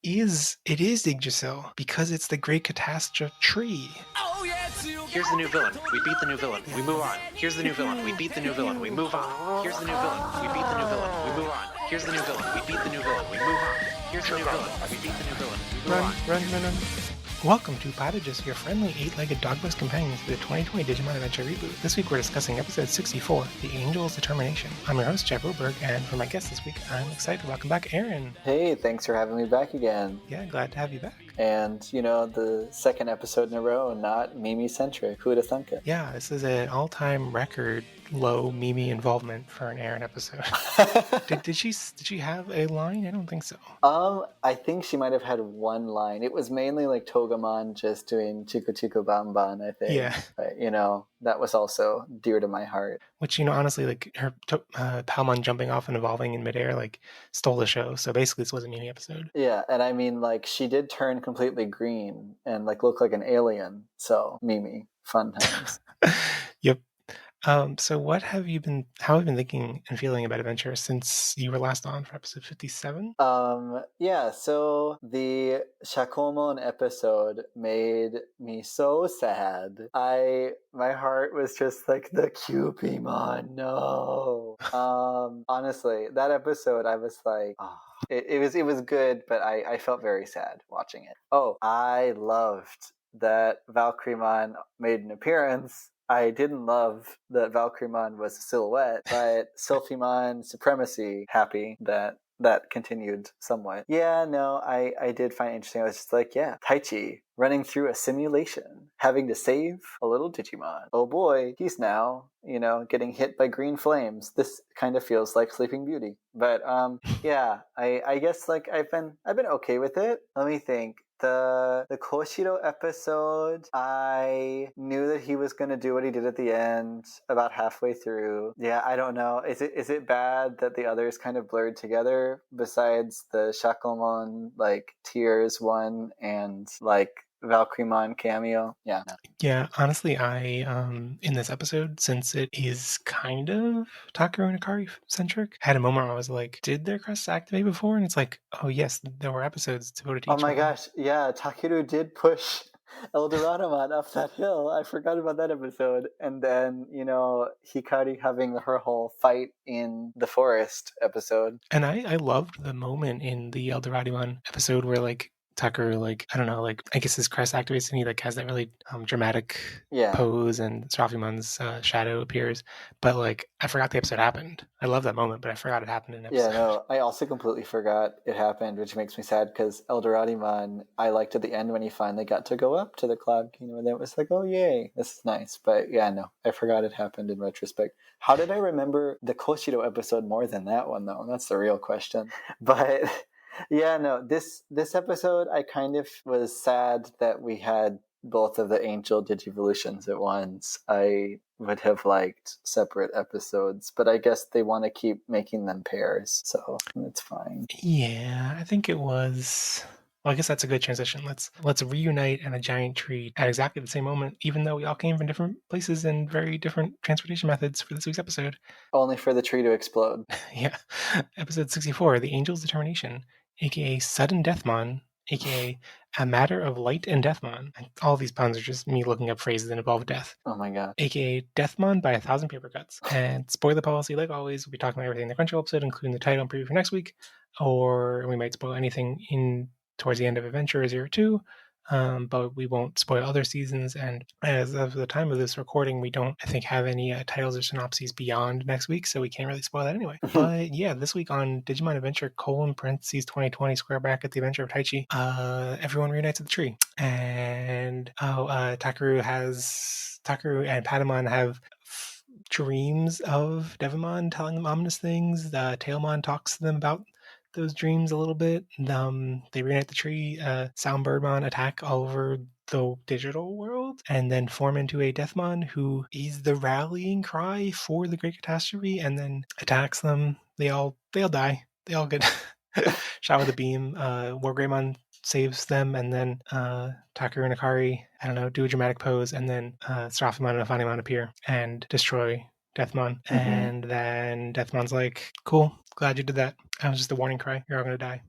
is Yggdrasil because it's the Great Catastrophe tree. Here's the new villain. We beat the new villain. We move on. Here's the new villain. We beat the new villain. We move on. Here's the new villain. We beat the new villain. We move on. Here's the new villain. We beat the new villain. We move on. Here's the new villain. We beat the new villain. We move on. Run. Welcome to Pottages, your friendly eight-legged dog-bus companions for the 2020 Digimon Adventure reboot. This week we're discussing episode 64, The Angel's Determination. I'm your host, Jeff Oberg, and for my guest this week, I'm excited to welcome back Aaron. Hey, thanks for having me back again. Yeah, glad to have you back. And, the second episode in a row, not Mimi-centric. Who would have thunk it? Yeah, this is an all-time record low Mimi involvement for an Aaron episode. Did she have a line? I don't think so. I think she might have had one line. It was mainly like Togemon just doing Chico Chico Bamban, I think. Yeah. But, that was also dear to my heart. Which, honestly, like her Palmon jumping off and evolving in midair, like, stole the show. So basically, this was a Mimi episode. Yeah, and I mean, like, she did turn completely green and, like, look like an alien. So, Mimi, fun times. Yep. So how have you been thinking and feeling about Adventure since you were last on for episode 57? Yeah, so the Shakomon episode made me so sad. My heart was just like, the Cupimon, no. Honestly, that episode, I was like, oh. It was good, but I felt very sad watching it. Oh, I loved that Valkyremon made an appearance. I didn't love that Valkyremon was a silhouette, but Sylphimon supremacy, happy that continued somewhat. Yeah, no, I did find it interesting. I was just like, yeah, Taichi running through a simulation, having to save a little Digimon. Oh boy, he's now, getting hit by green flames. This kind of feels like Sleeping Beauty. But yeah, I guess like I've been okay with it. Let me think. The Koshiro episode, I knew that he was going to do what he did at the end about halfway through. Yeah, I don't know. Is it bad that the others kind of blurred together besides the Shakomon, like, Tears one and, like, Valkyremon cameo? Yeah. No. Yeah, honestly, I in this episode, since it is kind of Takeru and Akari centric, had a moment where I was like, did their crests activate before? And it's like, oh yes, there were episodes devoted to each Oh my one. gosh, yeah, Takeru did push Eldoradamon up that hill. I forgot about that episode. And then, Hikari having her whole fight in the forest episode. And I loved the moment in the Eldoradimon episode where, like, Tucker, like, I don't know, like, I guess his crest activates and he, like, has that really dramatic pose and Serafimon's shadow appears. But, like, I forgot the episode happened. I love that moment, but I forgot it happened in an episode. Yeah, no, I also completely forgot it happened, which makes me sad because Eldoradimon, I liked at the end when he finally got to go up to the Cloud Kingdom, and then it was like, oh, yay, this is nice. But yeah, no, I forgot it happened in retrospect. How did I remember the Koshiro episode more than that one, though? That's the real question. But... yeah, no, this episode, I kind of was sad that we had both of the Angel Digivolutions at once. I would have liked separate episodes, but I guess they want to keep making them pairs, so it's fine. Yeah, I think it was... Well, I guess that's a good transition. Let's reunite in a giant tree at exactly the same moment, even though we all came from different places and very different transportation methods for this week's episode. Only for the tree to explode. Yeah. Episode 64, The Angel's Determination, aka Sudden Deathmon, aka A Matter of Light and Deathmon. And all these puns are just me looking up phrases that involve death. Oh my god. Aka Deathmon by 1,000 paper cuts. And spoiler policy, like always, we'll be talking about everything in the Crunchyroll episode, including the title and preview for next week, or we might spoil anything in towards the end of Adventure 02. But we won't spoil other seasons, and as of the time of this recording, we don't, I think, have any titles or synopses beyond next week, so we can't really spoil that anyway. But yeah, this week on Digimon Adventure, parentheses 2020, square bracket, The Adventure of Taichi, everyone reunites at the tree. And Takeru and Patamon have dreams of Devamon telling them ominous things. Tailmon talks to them about those dreams a little bit. They reunite the tree, Soundbirdmon attack all over the digital world, and then form into a Deathmon who is the rallying cry for the Great Catastrophe, and then attacks them. They all die. They all get shot with a beam. Wargreymon saves them, and then Takeru and Akari, I don't know, do a dramatic pose, and then Seraphimon and Afanimon appear and destroy Deathmon. Mm-hmm. And then Deathmon's like, cool, glad you did that. That was just a warning cry. You're all going to die.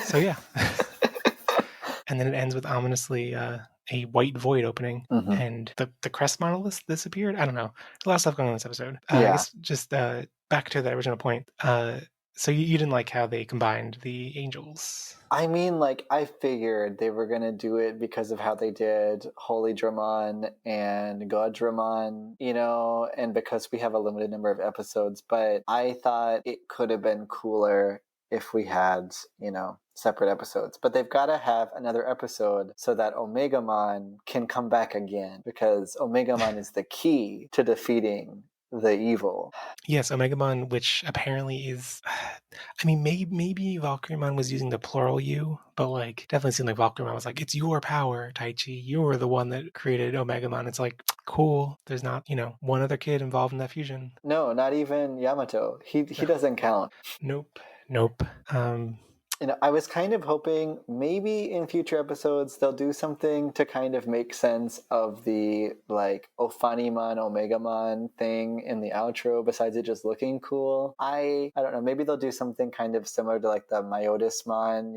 So yeah. and then it ends with ominously a white void opening, Mhm. and the crest monolith disappeared. I don't know. There's a lot of stuff going on in this episode. I Yeah. guess just back to the original point. So you didn't like how they combined the angels? I mean, like, I figured they were gonna do it because of how they did Holy Dramon and God Dramon, you know, and because we have a limited number of episodes, but I thought it could have been cooler if we had, you know, separate episodes. But they've got to have another episode so that Omegamon can come back again, because Omegamon is the key to defeating the evil. Yes, Omegamon, which apparently is. I mean, maybe Valkyrieman was using the plural "you," but like definitely seemed like Valkyrieman was like, "It's your power, Taichi. You were the one that created Omegamon." It's like cool. There's not, one other kid involved in that fusion. No, not even Yamato. He No. doesn't count. Nope. And I was kind of hoping maybe in future episodes they'll do something to kind of make sense of the like Ofanimon Omegamon thing in the outro besides it just looking cool. I don't know, maybe they'll do something kind of similar to like the Myotismon,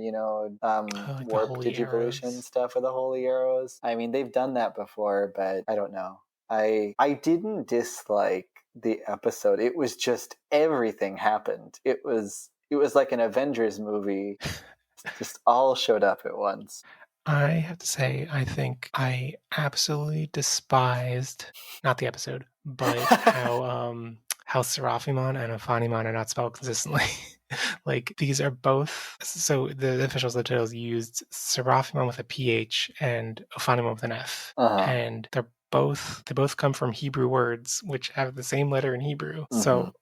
like the warp holy digivolution arrows. stuff with the holy arrows. I mean, they've done that before, but I don't know. I didn't dislike the episode. It was just everything happened. It was like an Avengers movie. Just all showed up at once. I have to say, I think I absolutely despised not the episode, but how Seraphimon and Ophanimon are not spelled consistently. Like these are both, so the official subtitles used Seraphimon with a PH and Ophanimon with an F, Uh-huh. and they both come from Hebrew words which have the same letter in Hebrew. Mhm. So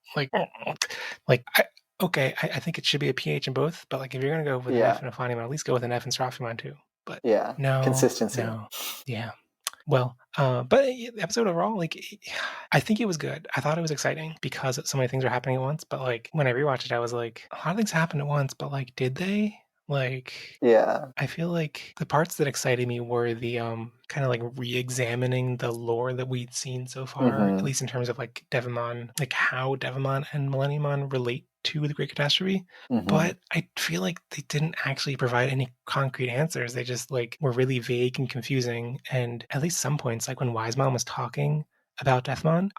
okay, I think it should be a PH in both, but like if you're gonna go with an Yeah. F and a phoneme, at least go with an F and Seraphimon too. But Yeah. no, Consistency. yeah. Well, but the episode overall, like, I think it was good. I thought it was exciting because so many things were happening at once. But like when I rewatched it, I was like, a lot of things happened at once. But like, did they? Like, Yeah. I feel like the parts that excited me were the kind of like re-examining the lore that we'd seen so far, at Mhm. least in terms of like Devimon, like how Devimon and Millenniumon relate to the Great Catastrophe. Mhm. But I feel like they didn't actually provide any concrete answers. They just like were really vague and confusing. And at least some points, like when Wisemon was talking about Deathmon,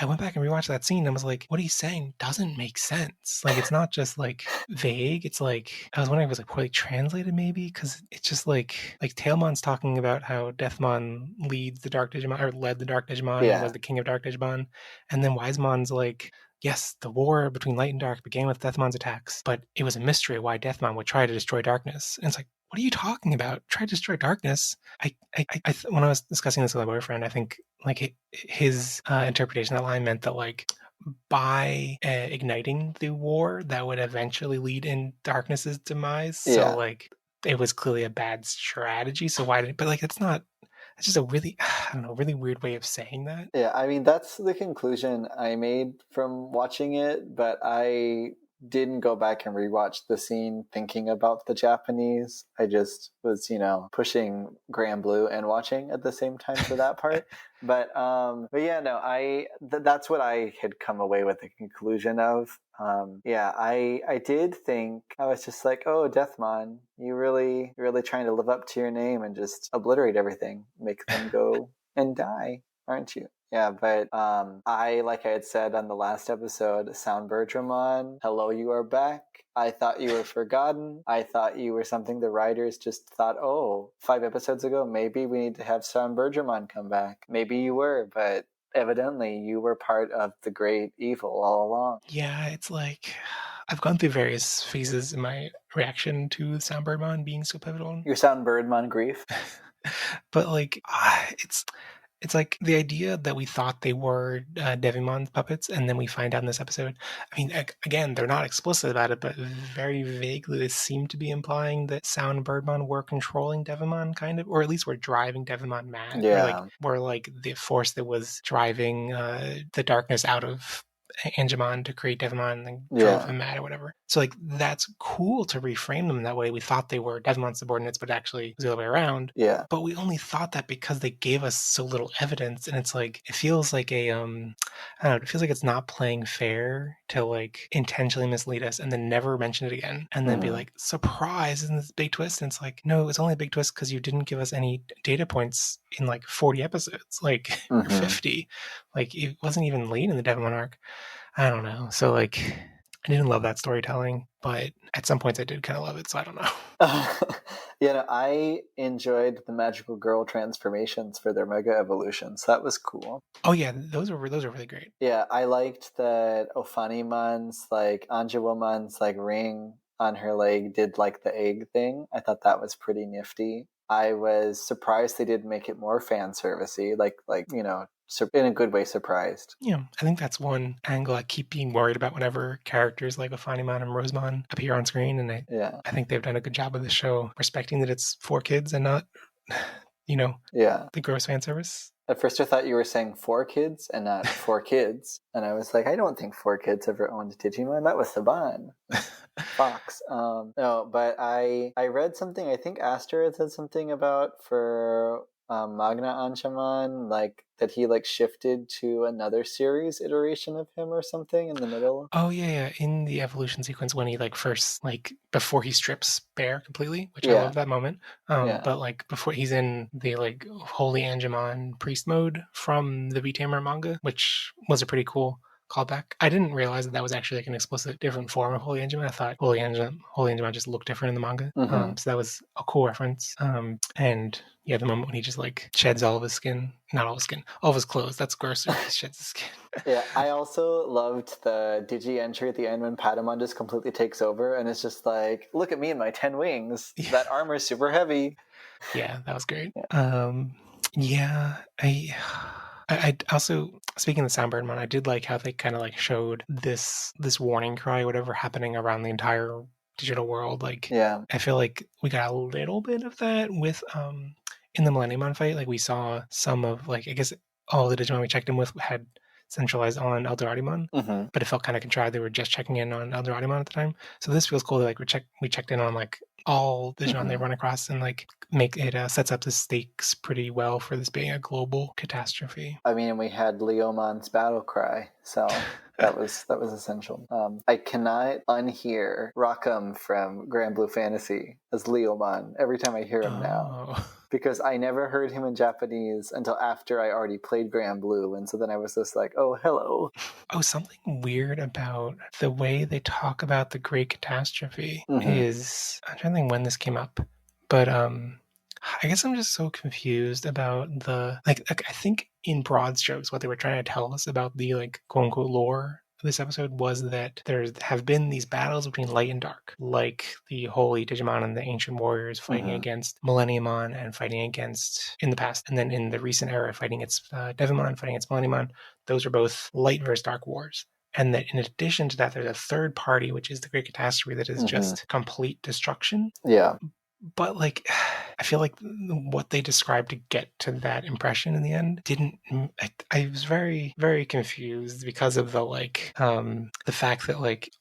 I went back and rewatched that scene and I was like, what he's saying doesn't make sense. Like, it's not just like vague. It's like, I was wondering if it was like poorly translated maybe, because it's just like Tailmon's talking about how Deathmon leads the Dark Digimon, or led the Dark Digimon and Yeah. was the king of Dark Digimon. And then Wisemon's like, yes, the war between light and dark began with Deathmon's attacks, but it was a mystery why Deathmon would try to destroy darkness. And it's like, what are you talking about? Try to destroy darkness? When I was discussing this with my boyfriend, I think like his interpretation of that line meant that like by igniting the war, that would eventually lead in darkness's demise. Yeah. So like it was clearly a bad strategy. So why did? But like it's not. It's just a really, I don't know, really weird way of saying that. Yeah, I mean, that's the conclusion I made from watching it, but I didn't go back and rewatch the scene thinking about the Japanese. I just was, pushing Grand Blue and watching at the same time for that part. But yeah, no, that's what I had come away with the conclusion of. Yeah, I did think, I was just like, oh, Deathmon, you really trying to live up to your name and just obliterate everything, make them go and die, aren't you? Yeah, but like I had said on the last episode, Soundbird Dramon, hello, you are back. I thought you were forgotten. I thought you were something the writers just thought, oh, 5 episodes ago, maybe we need to have Soundbird Dramon come back. Maybe you were, but evidently you were part of the great evil all along. Yeah, it's like I've gone through various phases in my reaction to Soundbirdmon being so pivotal. Your Soundbirdmon grief. But like, it's like the idea that we thought they were Devimon's puppets, and then we find out in this episode. I mean, again, they're not explicit about it, but very vaguely they seem to be implying that Sound and Birdmon were controlling Devimon, kind of, or at least were driving Devimon mad. Yeah. Were like the force that was driving the darkness out of Angemon to create Devimon and drove him mad or whatever. So like that's cool to reframe them that way. We thought they were Devimon subordinates, but actually it was the other way around. Yeah. But we only thought that because they gave us so little evidence, and it's like it feels like a I don't know, it feels like it's not playing fair to like intentionally mislead us and then never mention it again, and then be like, surprise, isn't this a big twist? And it's like, no, it's only a big twist because you didn't give us any data points in like 40 episodes, like or 50. Like it wasn't even late in the Devimon arc. I don't know. So like I didn't love that storytelling, but at some points I did kind of love it, so I don't know. I enjoyed the magical girl transformations for their mega evolutions. That was cool. Oh yeah, those are really great. Yeah, I liked that Ofanimon's like Anjawoman's like ring on her leg did like the egg thing. I thought that was pretty nifty. I was surprised they didn't make it more fan servicey, like in a good way surprised. Yeah, I think that's one angle I keep being worried about whenever characters like Ofanimon and Rosemon appear on screen, and I think they've done a good job of the show respecting that it's for kids and not, the gross fan service. At first I thought you were saying 4 kids and not 4 kids. And I was like, I don't think 4 kids ever owned Digimon. That was Saban. Fox. No, but I read something, I think Aster had said something about for Magna Anchaman, like that he like shifted to another series iteration of him or something in the middle. Oh yeah. In the evolution sequence when he like first like before he strips bare completely, which I Yeah. love that moment. But like before he's in the like Holy Angemon priest mode from the V-Tamer manga, which was a pretty cool callback. I didn't realize that was actually like an explicit different form of Holy Angemon. I thought Holy Angemon just looked different in the manga. So that was a cool reference. And yeah, the moment when he just like sheds all of his skin, not all of his skin, all of his clothes. That's grosser. He sheds his skin. Yeah, I also loved the Digi entry at the end when Patamon just completely takes over and it's just like, look at me and my 10 wings. Yeah. That armor is super heavy. Yeah, that was great. Yeah, I also, speaking of the Soundbird one, I did like how they kind of like showed this warning cry, whatever, happening around the entire digital world. Like, Yeah. I feel like we got a little bit of that with in the Millenniumon fight. Like we saw some of like I guess all the Digimon we checked in with had centralized on Eldoradimon, but it felt kind of contrived. They were just checking in on Eldoradimon at the time. So this feels cool. Like we checked in on like all Digimon they run across and like make it sets up the stakes pretty well for this being a global catastrophe. I mean, we had Leomon's battle cry, so that was essential. I cannot unhear Rackham from Grand Blue Fantasy as Leomon every time I hear him now. Because I never heard him in Japanese until after I already played Grand Blue, and so then I was just like, oh, hello. Oh, something weird about the way they talk about the Great Catastrophe is, I'm trying to think when this came up, but I guess I'm just so confused about the, like I think in broad strokes, what they were trying to tell us about the, like, quote-unquote lore of this episode was that there have been these battles between light and dark, like the Holy Digimon and the Ancient Warriors fighting against Millenniumon and fighting against, in the past, and then in the recent era, fighting against Devimon, fighting against Millenniumon. Those are both light versus dark wars. And that in addition to that, there's a third party, which is the Great Catastrophe, that is just complete destruction. Yeah. But like, I feel like what they described to get to that impression in the end didn't. I was very, very confused because of the like, the fact that like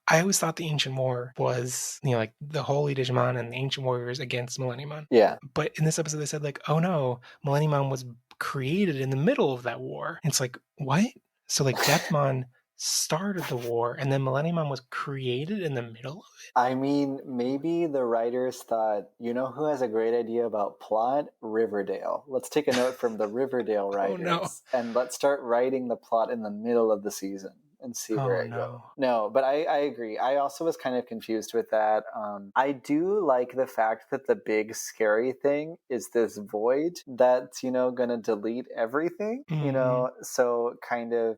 I always thought the Ancient War was like the Holy Digimon and the Ancient Warriors against Millenniumon. Yeah. But in this episode, they said like, oh no, Millenniumon was created in the middle of that war. And it's like, what? So like Deathmon started the war and then Millenniumon was created in the middle of it? I mean, maybe the writers thought, you know who has a great idea about plot? Riverdale. Let's take a note from the Riverdale writers and let's start writing the plot in the middle of the season and see where it goes. No, but I agree. I also was kind of confused with that. I do like the fact that the big scary thing is this void that's, gonna delete everything, so kind of,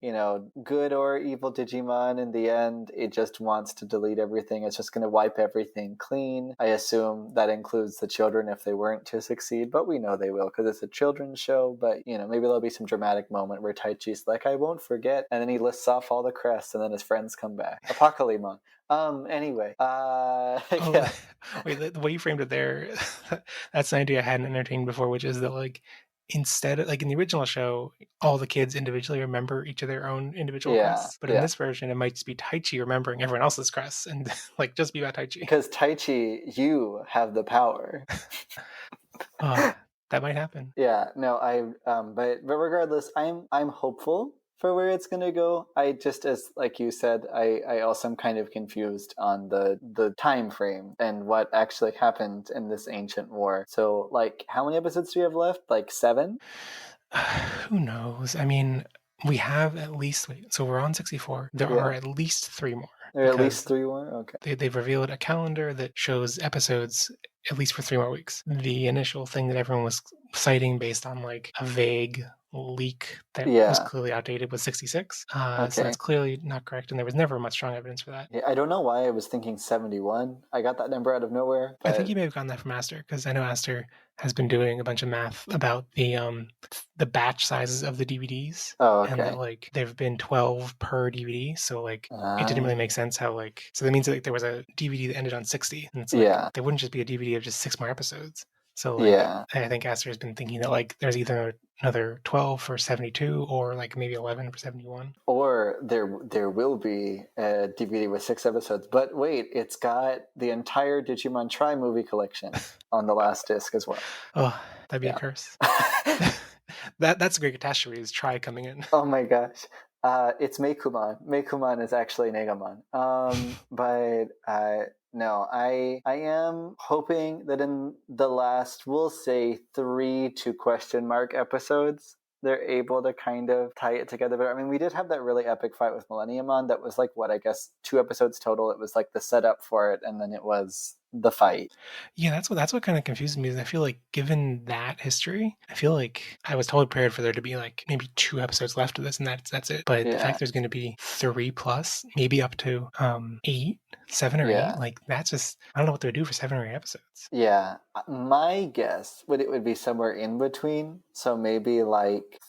good or evil Digimon in the end, it just wants to delete everything. It's just gonna wipe everything clean. I assume that includes the children if they weren't to succeed, but we know they will because it's a children's show, but, maybe there'll be some dramatic moment where Taichi's like, I won't forget, and then he lists off all the crests and then his friends come back. Apocalypse. Anyway. Yeah. Wait, the way you framed it there, that's an idea I hadn't entertained before, which is that like instead of like in the original show, all the kids individually remember each of their own individual crests. But in this version, it might just be Taichi remembering everyone else's crests and like just be about Taichi. Because Taichi, you have the power. That might happen. Yeah, no, but regardless, I'm hopeful for where it's gonna go. I just, as like you said, I also am kind of confused on the time frame and what actually happened in this ancient war. So, like, how many episodes do we have left? Like 7? Who knows? I mean, we have at least, wait, so we're on 64. There are Yeah. at least 3 more There are at least because 3 more? Okay. they've revealed a calendar that shows episodes at least for 3 more weeks. The initial thing that everyone was citing based on like a vague leak that was Yeah. clearly outdated was 66. So Okay. that's clearly not correct, and there was never much strong evidence for that. Yeah, I don't know why I was thinking 71. I got that number out of nowhere, I think but you may have gotten that from Aster because I know Aster has been doing a bunch of math about the batch sizes of the DVDs, oh, and that okay. like there've been 12 per DVD, so like it didn't really make Uh, sense how like so that means that like, there was a DVD that ended on 60, and it's like yeah. there wouldn't just be a DVD of just 6 more episodes. So like Yeah. I think Aster has been thinking that like there's either another 12 for 72 or like maybe 11 for 71. Or there will be a DVD with 6 episodes. But wait, it's got the entire Digimon Tri movie collection on the last disc as well. Oh, that'd be a Yeah. curse. That's a great catastrophe. Is Try coming in? Oh my gosh. It's Meikumon. Meikumon is actually Negamon. But no, I am hoping that in the last, we'll say 3 to question mark episodes, they're able to kind of tie it together. But I mean, we did have that really epic fight with Millenniumon that was like, what, I guess 2 episodes total. It was like the setup for it, and then it was the fight. Yeah, that's what kind of confuses me. Is I feel like given that history, I feel like I was totally prepared for there to be like maybe 2 episodes left of this, and that's it. But the Yeah. fact there's going to be 3 plus, maybe up to 8, 7 or 8, Yeah. like that's just I don't know what they would do for 7 or 8 episodes. Yeah, my guess would it would be somewhere in between. So maybe like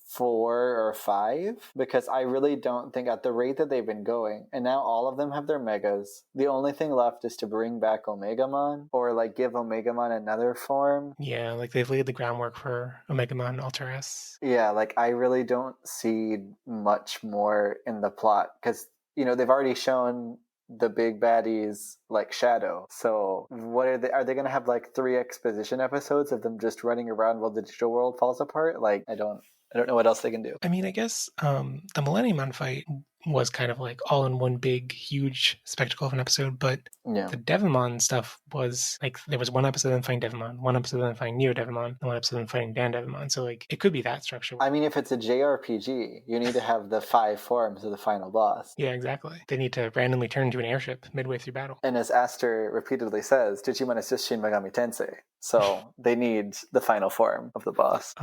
4 or 5, because I really don't think at the rate that they've been going, and now all of them have their megas. The only thing left is to bring back Omegamon or like give Omegamon another form. Yeah, like they've laid the groundwork for Omegamon Alter S. Yeah, like I really don't see much more in the plot because they've already shown the big baddies like Shadow. So what are they going to have like 3 exposition episodes of them just running around while the digital world falls apart? Like I don't know what else they can do. I mean, I guess the Millennium fight was kind of like all in one big, huge spectacle of an episode, but Yeah. the Devimon stuff was like there was one episode of them fighting Devimon, one episode of them fighting Neo Devimon, and one episode of them fighting Dan Devimon. So like it could be that structure. I mean, if it's a JRPG, you need to have the 5 forms of the final boss. Yeah, exactly. They need to randomly turn into an airship midway through battle. And as Aster repeatedly says, Digimon is just Shin Megami Tensei. So they need the final form of the boss.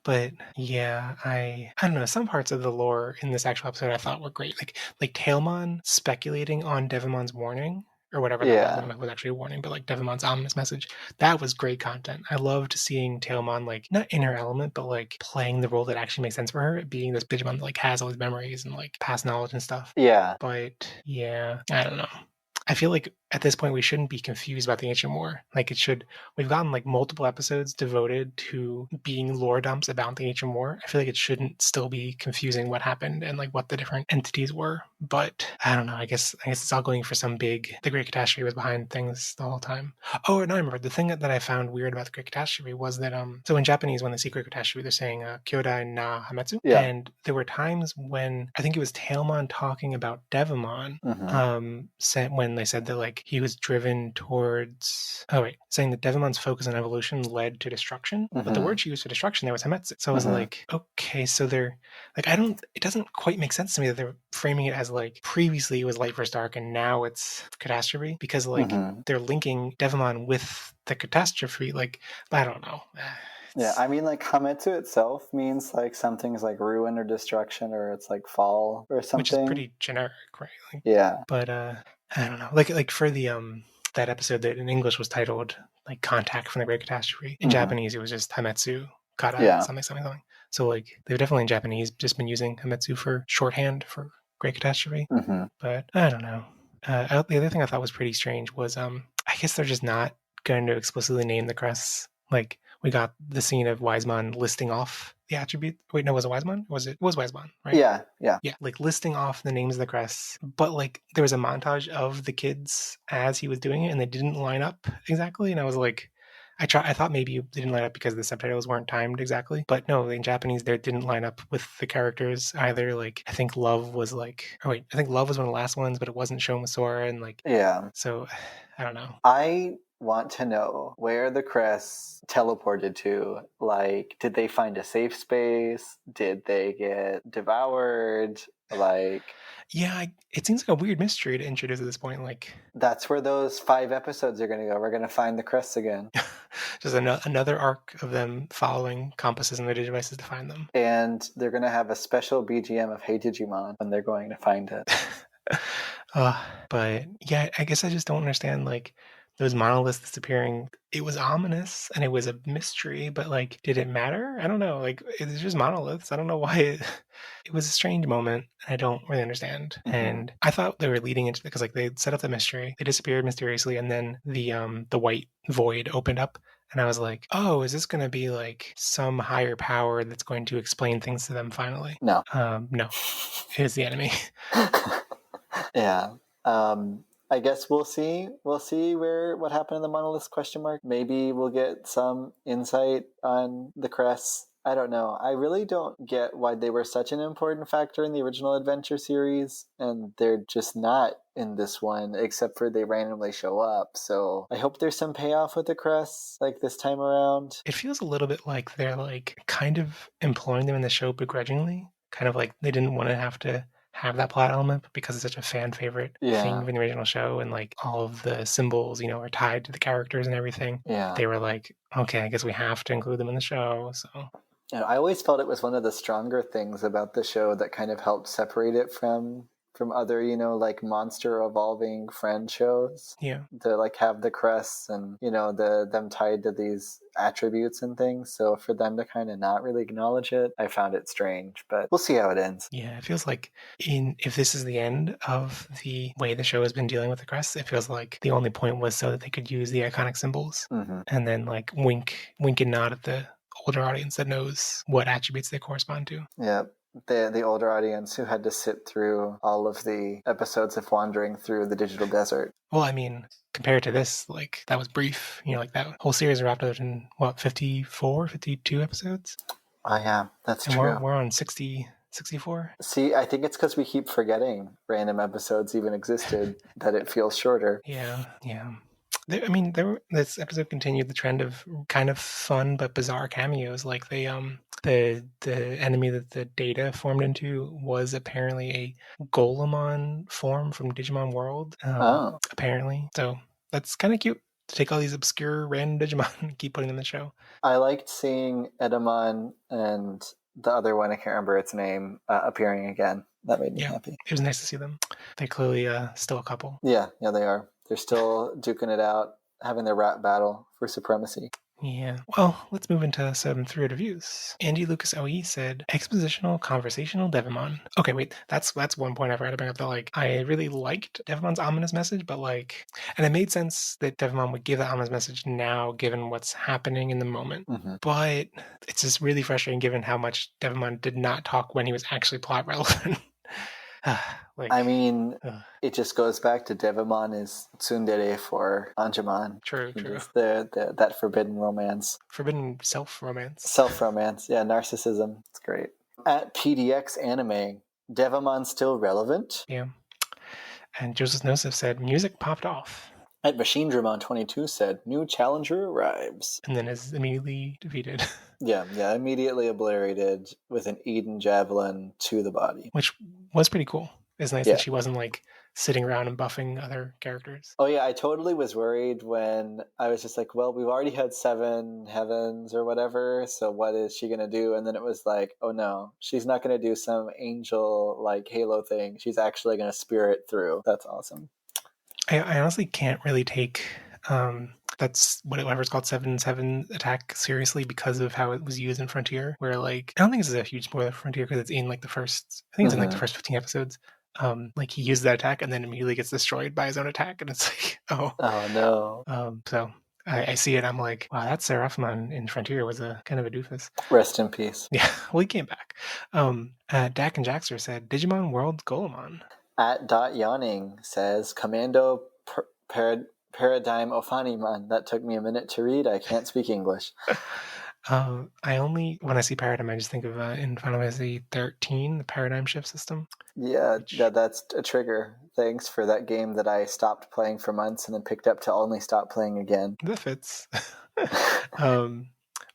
But yeah, I don't know. Some parts of the lore in this actual episode I thought were great. Like Tailmon speculating on Devimon's warning or whatever that was. I don't know if it was actually a warning, but like Devimon's ominous message. That was great content. I loved seeing Tailmon like not in her element, but like playing the role that actually makes sense for her, being this Digimon that like has all these memories and like past knowledge and stuff. Yeah. But yeah, I don't know. I feel like at this point we shouldn't be confused about the ancient war. Like we've gotten like multiple episodes devoted to being lore dumps about the ancient war. I feel like it shouldn't still be confusing what happened and like what the different entities were. But I don't know. I guess it's all going for the great catastrophe was behind things the whole time. Oh, and I remember the thing that I found weird about the great catastrophe was that so in Japanese when they see great catastrophe they're saying Kyodai na Hametsu. Yeah. And there were times when I think it was Tailmon talking about Devimon when they said that like he was driven towards saying that Devimon's focus on evolution led to destruction, but the word she used for destruction there was Hametsu. So I was like, okay, so they're like it doesn't quite make sense to me that they're framing it as like previously it was light versus dark and now it's catastrophe, because like they're linking Devimon with the catastrophe. Like I don't know. Yeah, I mean, like Hametsu itself means like something's like ruin or destruction, or it's like fall or something, which is pretty generic, right? Like, yeah. But I don't know. Like for the that episode that in English was titled like Contact from the Great Catastrophe. In Japanese, it was just Hametsu Kara something. So like they've definitely in Japanese just been using Hametsu for shorthand for Great Catastrophe. But I don't know. The other thing I thought was pretty strange was I guess they're just not going to explicitly name the crests. Like we got the scene of Wisemon listing off the attribute. Wait, no, was it Wisemon? It was Wisemon, right? Yeah. Yeah, like listing off the names of the crests. But like there was a montage of the kids as he was doing it and they didn't line up exactly. And I was like, I thought maybe they didn't line up because the subtitles weren't timed exactly, but no, in Japanese they didn't line up with the characters either. Like I think Love was like, oh wait, I think Love was one of the last ones, but it wasn't shown with Sora, and like, Yeah. so I don't know. I want to know where the Cress teleported to. Like, did they find a safe space? Did they get devoured? Like, Yeah, it seems like a weird mystery to introduce at this point. Like, that's where those 5 episodes are going to go. We're going to find the Cress again. just another arc of them following compasses and their devices to find them. And they're going to have a special BGM of Hey Digimon when they're going to find it. But yeah, I guess I just don't understand, like, those monoliths disappearing. It was ominous and it was a mystery, but like, did it matter? I don't know. Like, it's just monoliths. I don't know why it was a strange moment. I don't really understand. And I thought they were leading into, because like they set up the mystery, they disappeared mysteriously, and then the white void opened up. And I was like, oh, is this going to be like some higher power that's going to explain things to them finally? No. No, it was the enemy. Yeah. I guess we'll see. We'll see what happened in the monolith ? Maybe we'll get some insight on the Cress. I don't know. I really don't get why they were such an important factor in the original adventure series, and they're just not in this one, except for they randomly show up. So I hope there's some payoff with the Cress, like this time around. It feels a little bit like they're like kind of employing them in the show begrudgingly, kind of like they didn't want to have that plot element, but because it's such a fan favorite thing from the original show, and like all of the symbols, are tied to the characters and everything. Yeah. They were like, okay, I guess we have to include them in the show. So I always felt it was one of the stronger things about the show that kind of helped separate it from other, like monster evolving friend shows. Yeah. To like have the Cress and, them tied to these attributes and things. So for them to kind of not really acknowledge it, I found it strange, but we'll see how it ends. Yeah, it feels like if this is the end of the way the show has been dealing with the Crest, it feels like the only point was so that they could use the iconic symbols and then like wink and nod at the older audience that knows what attributes they correspond to. Yeah. The older audience who had to sit through all of the episodes of wandering through the digital desert. Well, I mean, compared to this, like, that was brief. Like, that whole series wrapped up in, 54, 52 episodes? Oh, yeah, that's and true. We're on 60, 64? See, I think it's because we keep forgetting random episodes even existed, that it feels shorter. Yeah. This episode continued the trend of kind of fun but bizarre cameos. Like the enemy that the Data formed into was apparently a Golemon form from Digimon World. Apparently, so that's kind of cute to take all these obscure random Digimon and keep putting them in the show. I liked seeing Edamon and the other one, I can't remember its name, appearing again. That made me happy. It was nice to see them. They're clearly still a couple. Yeah, they are. They're still duking it out, having their rap battle for supremacy. Yeah. Well, let's move into some 3 reviews. Andy Lucas OE said, expositional conversational Devimon. Okay, wait, that's one point I forgot to bring up. That like I really liked Devimon's ominous message, but like, and it made sense that Devimon would give that ominous message now, given what's happening in the moment. But it's just really frustrating given how much Devimon did not talk when he was actually plot relevant. It just goes back to Devimon is tsundere for Anjumon. True. That forbidden romance. Forbidden self-romance. Self-romance, yeah, narcissism. It's great. At PDX Anime, Devimon still relevant? Yeah. And Joseph Nosef said, music popped off. At Machine Dramon 22 said, new challenger arrives. And then is immediately defeated. Yeah, immediately obliterated with an Eden Javelin to the body. Which was pretty cool. It's nice that she wasn't like sitting around and buffing other characters. Oh yeah, I totally was worried when I was just like, well, we've already had 7 heavens or whatever, so what is she going to do? And then it was like, oh no, she's not going to do some angel like Halo thing. She's actually going to spirit through. That's awesome. I honestly can't really take that's whatever's called 7-7 attack seriously because of how it was used in Frontier, where like I don't think this is a huge spoiler for Frontier because it's in like the first, I think it's in like the first 15 episodes. Like he uses that attack and then immediately gets destroyed by his own attack, and it's like, oh no. So I see it, I'm like, wow, that Seraphimon in Frontier was a kind of a doofus. Rest in peace. Yeah, well, he came back. Dak and Jaxter said, Digimon World Golemon. At Dot Yawning says, Commando Paradigm Ofaniman. That took me a minute to read. I can't speak English. When I see Paradigm, I just think of in Final Fantasy 13, the Paradigm Shift system. Yeah, Which... that's a trigger. Thanks for that game that I stopped playing for months and then picked up to only stop playing again. That fits.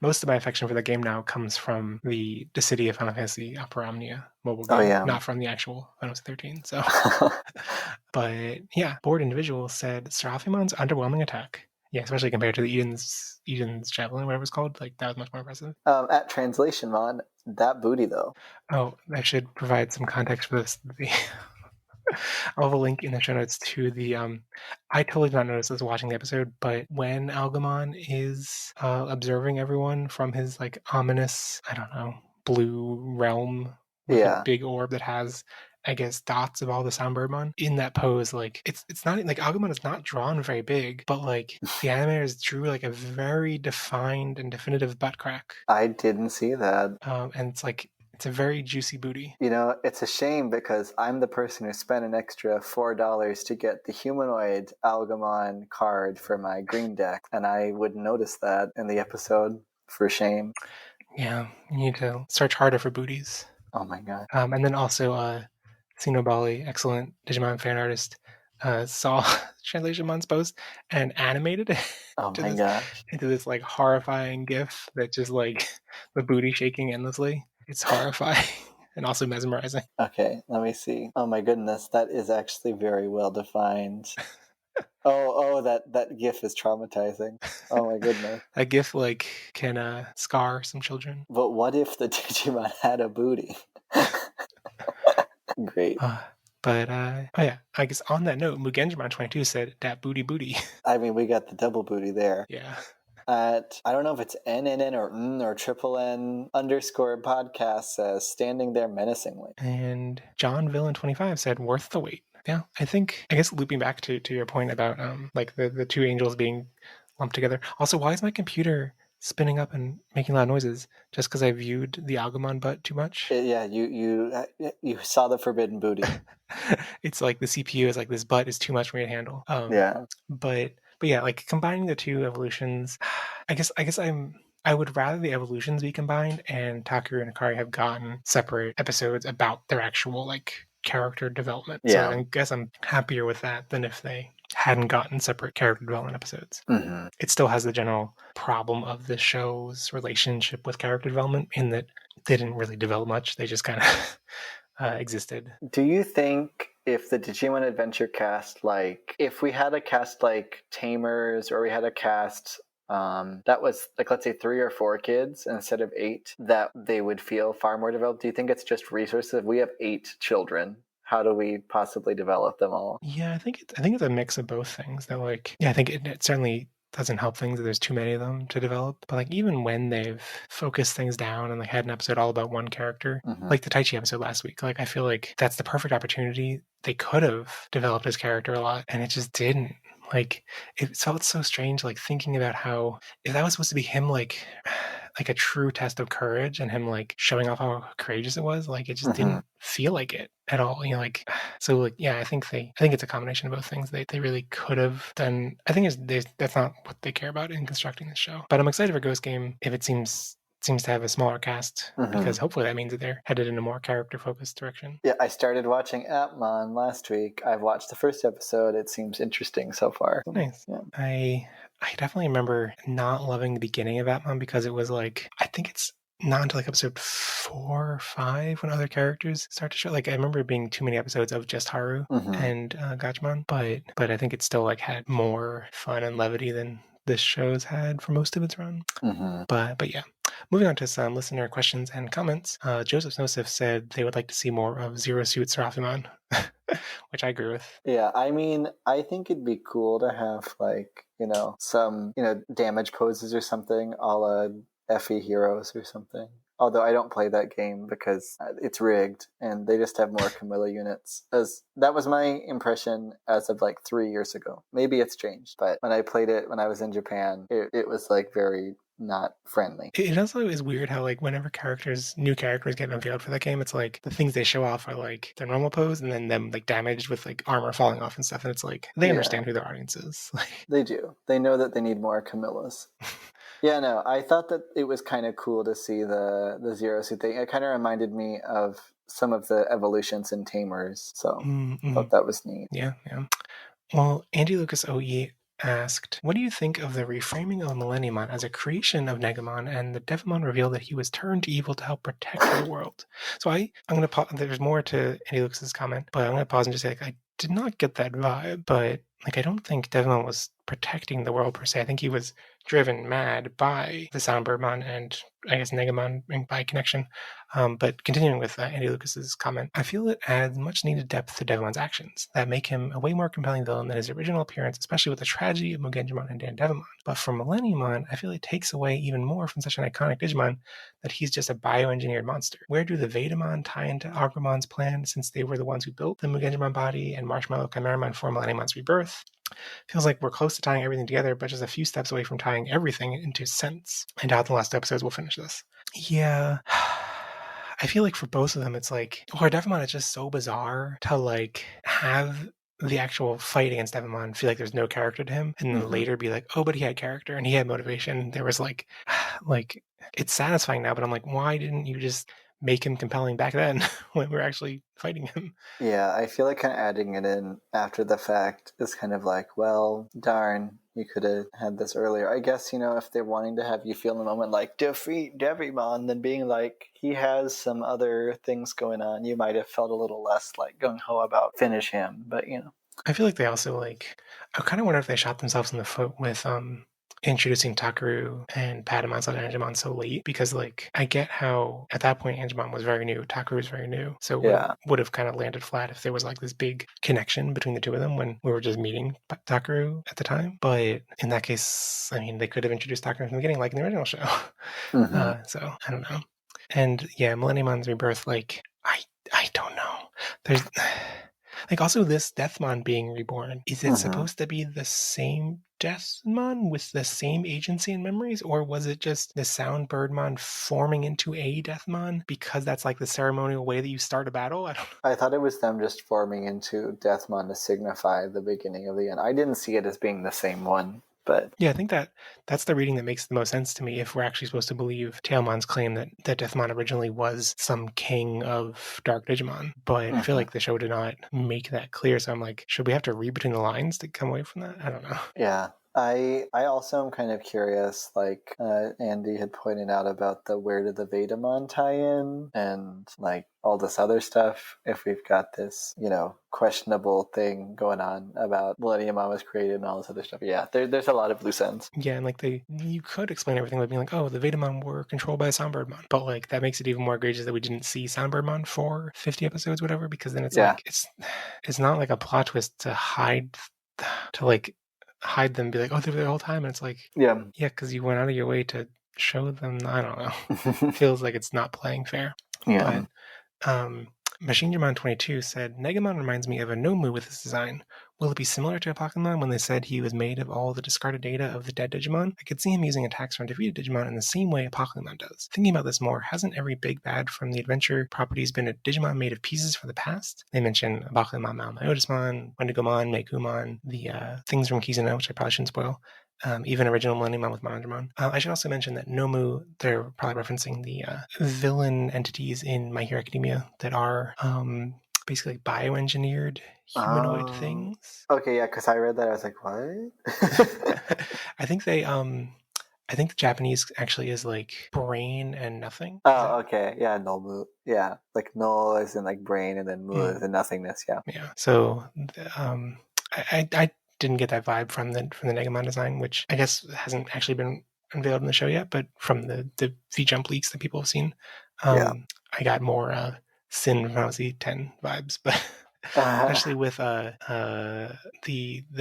Most of my affection for the game now comes from the city of Final Fantasy Opera Omnia mobile game, yeah. not from the actual Final Fantasy 13. So, but yeah, Bored Individual said Seraphimon's underwhelming attack. Yeah, especially compared to the Eden's Javelin, whatever it's called. Like, that was much more impressive. At Translation Mon, that booty though. Oh, I should provide some context for this. I'll have a link in the show notes to the. I totally did not notice this watching the episode, but when Algamon is observing everyone from his like ominous, I don't know, blue realm with a big orb that has, I guess, dots of all the Soundbirdmon in that pose, like it's not like Agumon is not drawn very big, but like the animators drew like a very defined and definitive butt crack. I didn't see that. And it's a very juicy booty. You know, it's a shame because I'm the person who spent an extra $4 to get the humanoid Algamon card for my green deck, and I wouldn't notice that in the episode. For shame. Yeah, you need to search harder for booties. Oh my god. And then also, Sinobali, excellent Digimon fan artist, saw Translationmon's post and animated it into this like horrifying GIF that just like the booty shaking endlessly. It's horrifying and also mesmerizing. Okay, let me see. Oh my goodness, that is actually very well defined. that GIF is traumatizing. Oh my goodness. That GIF like can scar some children. But what if the Digimon had a booty? Great. Oh yeah, I guess on that note, Mugenjimon22 said, "Dat booty booty." I mean, we got the double booty there. Yeah. I don't know if it's NNN or triple N _ podcast says, standing there menacingly. And John Villain 25 said, "Worth the wait." Yeah, I guess looping back to your point about like the two angels being lumped together. Also, why is my computer spinning up and making loud noises? Just because I viewed the Algamon butt too much? Yeah, you saw the forbidden booty. It's like the CPU is like, this butt is too much for me to handle. Yeah. But yeah, like combining the two evolutions, I guess I would rather the evolutions be combined and Takeru and Akari have gotten separate episodes about their actual like character development. Yeah. So I guess I'm happier with that than if they hadn't gotten separate character development episodes. Mm-hmm. It still has the general problem of the show's relationship with character development in that they didn't really develop much. They just kind of existed. Do you think if the Digimon Adventure cast, like, if we had a cast like Tamers, or we had a cast that was like, let's say 3 or 4 kids instead of 8, that they would feel far more developed? Do you think it's just resources? If we have 8 children, how do we possibly develop them all? Yeah, I think it's a mix of both things. That like, yeah, I think it certainly doesn't help things that there's too many of them to develop. But like, even when they've focused things down and like had an episode all about one character, like the Taichi episode last week, like I feel like that's the perfect opportunity. They could have developed his character a lot, and it just didn't. Like, it felt so strange, like thinking about how, if that was supposed to be him like a true test of courage and him like showing off how courageous it was, like it just didn't feel like it at all. You know, like, so like, yeah, I think it's a combination of both things. They really could have done. I think that's not what they care about in constructing this show. But I'm excited for Ghost Game if it seems to have a smaller cast, because hopefully that means that they're headed in a more character-focused direction. Yeah, I started watching Appmon last week. I've watched the first episode. It seems interesting so far. Nice. Yeah. I definitely remember not loving the beginning of Appmon because it was like, I think it's not until like episode 4 or 5 when other characters start to show. Like, I remember it being too many episodes of just Haru and Gachimon, but I think it still like had more fun and levity than this show's had for most of its run. But yeah. Moving on to some listener questions and comments. Joseph Snosif said they would like to see more of Zero Suit Seraphimon, which I agree with. Yeah, I mean, I think it'd be cool to have, like, some, damage poses or something, a la FE Heroes or something. Although I don't play that game because it's rigged and they just have more Camilla units. As that was my impression as of like 3 years ago. Maybe it's changed, but when I played it when I was in Japan, it was like very not friendly. It also is weird how like whenever new characters get unveiled for that game, it's like the things they show off are like their normal pose and then them like damaged with like armor falling off and stuff. And it's like they Yeah, understand who their audience is. they do. They know that they need more Camillas. Yeah, no, I thought that it was kind of cool to see the Zero Suit thing. It kind of reminded me of some of the evolutions in Tamers, so I Mm-hmm. thought that was neat. Yeah, yeah. Well, Andy Lucas OE asked, what do you think of the reframing of Millenniumon as a creation of Negamon and the Devimon reveal that he was turned evil to help protect the world? So I'm going to pause. There's more to Andy Lucas's comment, but I'm going to pause and just say, like, I did not get that vibe, but like, I don't think Devimon was protecting the world per se. I think he was driven mad by the Soundbirdmon and I guess Negamon by connection. But continuing with Andy Lucas's comment, I feel it adds much needed depth to Devimon's actions that make him a way more compelling villain than his original appearance, especially with the tragedy of Mugenjimon and Dan Devimon. But for Millenniumon, I feel it takes away even more from such an iconic Digimon that he's just a bioengineered monster. Where do the Vedamon tie into Agramon's plan since they were the ones who built the Mugenjimon body and Marshmallow Chimeramon for Millenniumon's rebirth? Feels like we're close to tying everything together, but just a few steps away from tying everything into sense. And out the last episodes, we'll finish this. Yeah. I feel like for both of them, it's like, or Devimon is just so bizarre to like have the actual fight against Devimon feel like there's no character to him, and then later be like, oh, but he had character and he had motivation. There was like it's satisfying now, but I'm like, why didn't you just make him compelling back then when we were actually fighting him? Yeah, I feel like kind of adding it in after the fact is kind of like, well, darn, you could have had this earlier. I guess, if they're wanting to have you feel in the moment like, defeat Devimon, then being like, he has some other things going on, you might have felt a little less like gung-ho about finish him, but I feel like they also I kind of wonder if they shot themselves in the foot with introducing Takaru and Patamon/Angemon so late, because I get how at that point Angemon was very new, Takaru was very new, so it would have kind of landed flat if there was this big connection between the two of them when we were just meeting Takaru at the time. But in that case, I mean, they could have introduced Takaru from the beginning, like in the original show. So I don't know. And yeah, Millenniumon's rebirth, I don't know. There's also this Deathmon being reborn. Is it supposed to be the same Deathmon with the same agency and memories, or was it just the Soundbirdmon forming into a Deathmon because that's the ceremonial way that you start a battle? I don't know. I thought it was them just forming into Deathmon to signify the beginning of the end. I didn't see it as being the same one. But yeah, I think that's the reading that makes the most sense to me if we're actually supposed to believe Tailmon's claim that Deathmon originally was some king of Dark Digimon. But I feel like the show did not make that clear. So I'm like, should we have to read between the lines to come away from that? I don't know. Yeah. I also am kind of curious, Andy had pointed out about the where did the Vedamon tie in and all this other stuff, if we've got this, questionable thing going on about Millenniumon was created and all this other stuff. Yeah, there's a lot of loose ends. Yeah, and you could explain everything by being like, oh, the Vedamon were controlled by Soundbirdmon. But that makes it even more egregious that we didn't see Soundbirdmon for 50 episodes, whatever, because then it's it's not like a plot twist to hide them, be like, oh, they were there the whole time, and it's yeah, because you went out of your way to show them. I don't know. Feels like it's not playing fair. Yeah. But Machine German 22 said, Negamon reminds me of a Nomu with his design. Will it be similar to Pokemon when they said he was made of all the discarded data of the dead Digimon? I could see him using attacks from defeated Digimon in the same way a Pokemon does. Thinking about this more, hasn't every big bad from the adventure properties been a Digimon made of pieces from the past? They mention Pokemon Malmyotismon, Wendigomon, Mekumon, the things from Kizuna, which I probably shouldn't spoil. Even original Millenniumon with Monodramon. I should also mention that Nomu, they're probably referencing the villain entities in My Hero Academia that are basically bioengineered humanoid things. Okay, yeah, because I read that, I was like, what? I think I think the Japanese actually is brain and nothing. Oh, okay. Yeah, Nomu. Yeah, no is in brain and then mu is in nothingness. Yeah. Yeah. So I didn't get that vibe from the Negamon design, which I guess hasn't actually been unveiled in the show yet, but from the V-Jump leaks that people have seen, I got more Sin Final Fantasy X vibes, but especially with the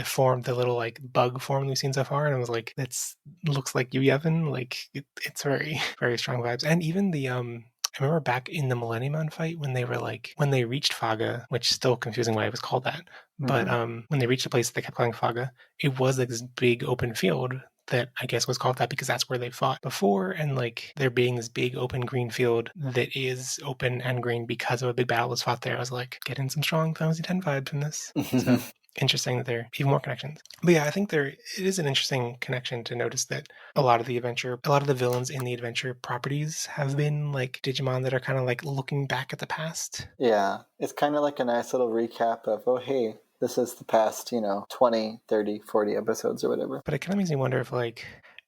form, the little bug form we've seen so far, and I was like, that's looks like Yevon. It's very, very strong vibes, and even the I remember back in the Millenniumon fight when they were when they reached Faga, which is still confusing why it was called that, but when they reached a place they kept calling Faga, it was this big open field that I guess was called that because that's where they fought before, and like there being this big open green field that is open and green because of a big battle was fought there. I was like getting some strong Final Fantasy X vibes from this. So interesting that there are even more connections. But yeah, I think it is an interesting connection to notice that a lot of the villains in the adventure properties have been like Digimon that are kind of like looking back at the past. Yeah, it's kind of like a nice little recap of, oh, hey, this is the past, 20, 30, 40 episodes or whatever. But it kind of makes me wonder if like,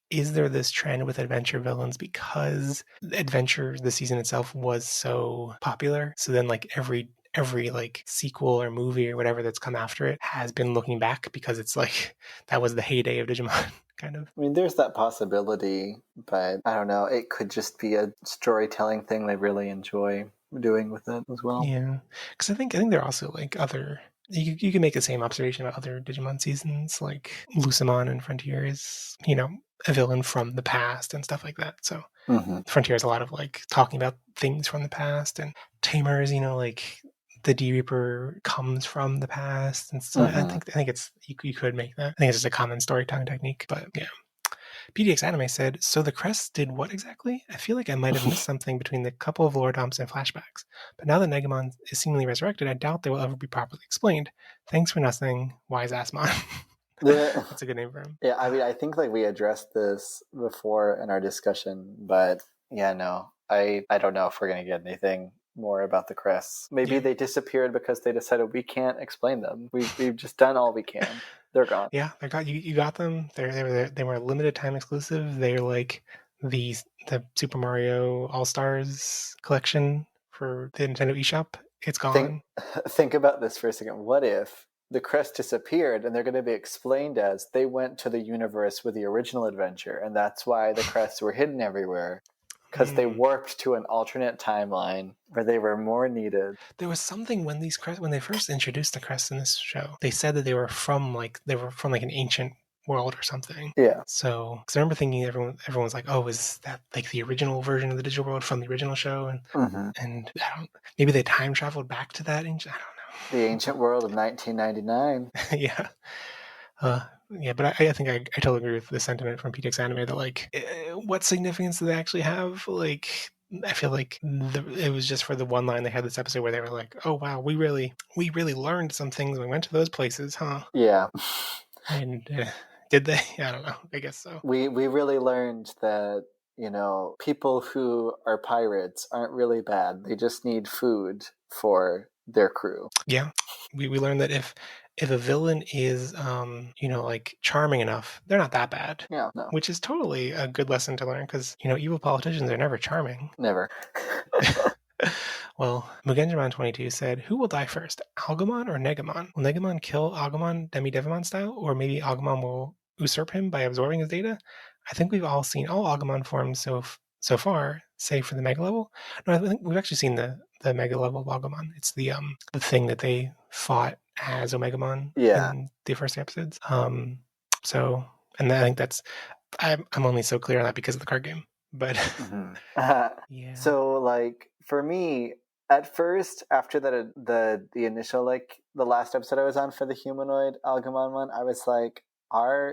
is there this trend with adventure villains because adventure the season itself was so popular, so then like every like sequel or movie or whatever that's come after it has been looking back because it's like that was the heyday of Digimon kind of. I mean, there's that possibility, but I don't know. It could just be a storytelling thing they really enjoy doing with it as well. Yeah, because I think there are also like other. You can make the same observation about other Digimon seasons, like Lucemon and Frontier is, a villain from the past and stuff like that. So Frontier has a lot of like talking about things from the past, and Tamers, like the D Reaper comes from the past, and so I think it's you could make that. I think it's just a common storytelling technique, but yeah. PDX Anime said, so the Crest did what exactly? I feel like I might have missed something between the couple of lore dumps and flashbacks. But now that Negamon is seemingly resurrected, I doubt they will ever be properly explained. Thanks for nothing, Wise Assmon. That's a good name for him. Yeah, I mean, I think like we addressed this before in our discussion, but yeah, no, I don't know if we're gonna get anything more about the crests. Maybe they disappeared because they decided we can't explain them. We've just done all we can. They're gone. Yeah, they got you got them. They were a limited time exclusive. They're like the Super Mario All Stars collection for the Nintendo eShop. It's gone. Think about this for a second. What if the crest disappeared and they're going to be explained as they went to the universe with the original adventure, and that's why the crests were hidden everywhere? Because they warped to an alternate timeline where they were more needed. There was something when when they first introduced the crests in this show, they said that they were from like an ancient world or something. Yeah. So, because I remember thinking everyone's like, oh, is that like the original version of the digital world from the original show? And maybe they time traveled back to that ancient. I don't know. The ancient world of 1999. Yeah. Yeah, but I think I totally agree with the sentiment from PTX Anime that like, what significance do they actually have? Like, I feel like it was just for the one line they had this episode where they were like, "Oh wow, we really learned some things. We went to those places, huh?" Yeah. And did they? I don't know. I guess so. We really learned that people who are pirates aren't really bad. They just need food for their crew. Yeah, we learned that if a villain is like charming enough, they're not that bad. Yeah, no. Which is totally a good lesson to learn because evil politicians are never charming. Never. Well, Mugenjimon22 said, who will die first, Algamon or Negamon? Will Negamon kill Algamon Demi-Devimon style, or maybe Algamon will usurp him by absorbing his data? I think we've all seen all Algamon forms so far, save for the Mega level. No, I think we've actually seen the Mega level of Algamon. It's the thing that they fought as Omegamon in the first episodes. So, and I think I'm only so clear on that because of the card game. But yeah. So like for me, at first, after the initial the last episode I was on for the humanoid Algamon one, I was like,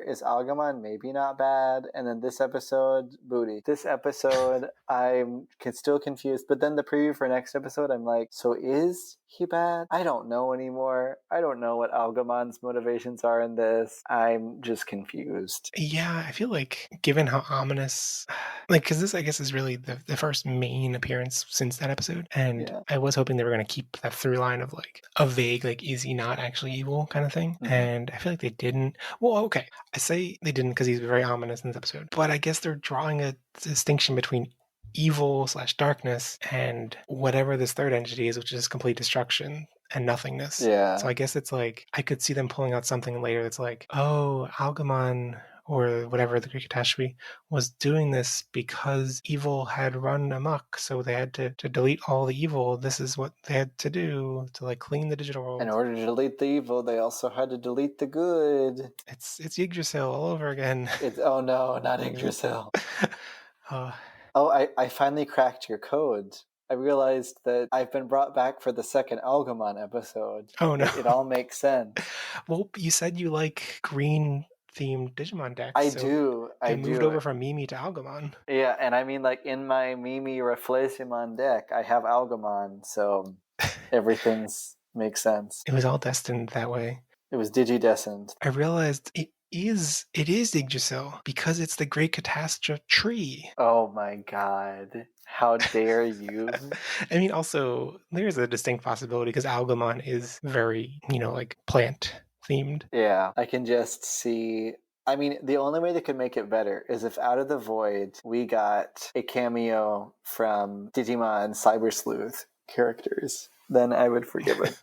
is Algamon maybe not bad? And then this episode, booty. This episode, I'm still confused. But then the preview for next episode, I'm like, so is he bad? I don't know anymore. I don't know what Algamon's motivations are in this. I'm just confused. Yeah, I feel like given how ominous, because this I guess is really the first main appearance since that episode, and I was hoping they were going to keep that through line of like a vague like is he not actually evil kind of thing, and I feel like they didn't. Well, okay, I say they didn't because he's very ominous in this episode, but I guess they're drawing a distinction between evil/darkness and whatever this third entity is, which is complete destruction and nothingness. Yeah. So I guess it's like I could see them pulling out something later that's like, oh, Algamon or whatever the Greek catastrophe was doing this because evil had run amok, so they had to delete all the evil. This is what they had to do to like clean the digital world. In order to delete the evil, they also had to delete the good. It's Yggdrasil all over again. Oh no, not Yggdrasil. I finally cracked your code. I realized that I've been brought back for the second Algamon episode. Oh no. It all makes sense. Well, you said you like green themed Digimon decks. I so do. They I moved do. over from Mimi to Algamon. Yeah, and I mean, like, in my Mimi Refleximon deck, I have Algamon, so everything's makes sense. It was all destined that way. It was digidestined. I realized it is Yggdrasil because it's the Great Catastrophe tree. Oh my god. How dare you? I mean, also, there's a distinct possibility because Algamon is very, like plant themed. Yeah, I can just see. I mean, the only way they could make it better is if out of the void we got a cameo from Digimon Cyber Sleuth characters. Then I would forgive it.